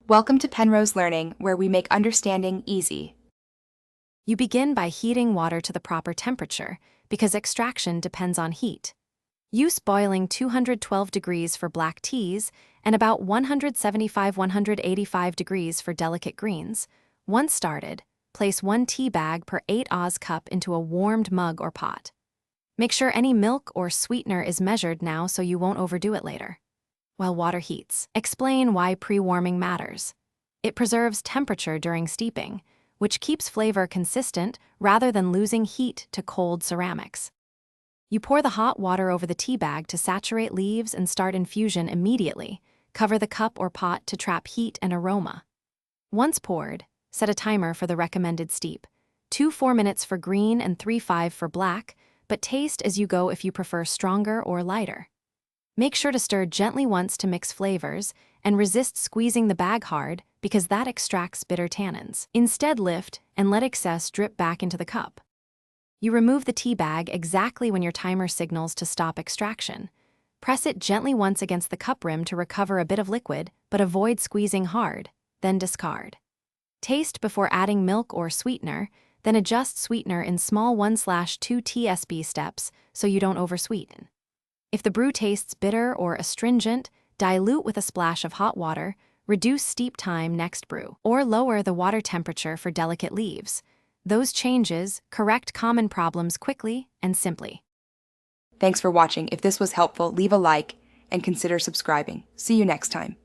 Welcome to Penrose Learning, where we make understanding easy. You begin by heating water to the proper temperature because extraction depends on heat. Use boiling 212 degrees for black teas and about 175–185 degrees for delicate greens. Once started, place 1 tea bag per 8 Oz cup into a warmed mug or pot. Make sure any milk or sweetener is measured now so you won't overdo it later. While water heats, explain why pre-warming matters. It preserves temperature during steeping, which keeps flavor consistent rather than losing heat to cold ceramics. You pour the hot water over the tea bag to saturate leaves and start infusion immediately. Cover the cup or pot to trap heat and aroma. Once poured, set a timer for the recommended steep. 2–4 minutes for green and 3–5 for black, but taste as you go if you prefer stronger or lighter. Make sure to stir gently once to mix flavors and resist squeezing the bag hard because that extracts bitter tannins. Instead, lift and let excess drip back into the cup. You remove the tea bag exactly when your timer signals to stop extraction. Press it gently once against the cup rim to recover a bit of liquid, but avoid squeezing hard, then discard. Taste before adding milk or sweetener, then adjust sweetener in small 1/2 tsp steps so you don't oversweeten. If the brew tastes bitter or astringent, dilute with a splash of hot water, reduce steep time next brew, or lower the water temperature for delicate leaves. Those changes correct common problems quickly and simply. Thanks for watching. If this was helpful, leave a like and consider subscribing. See you next time.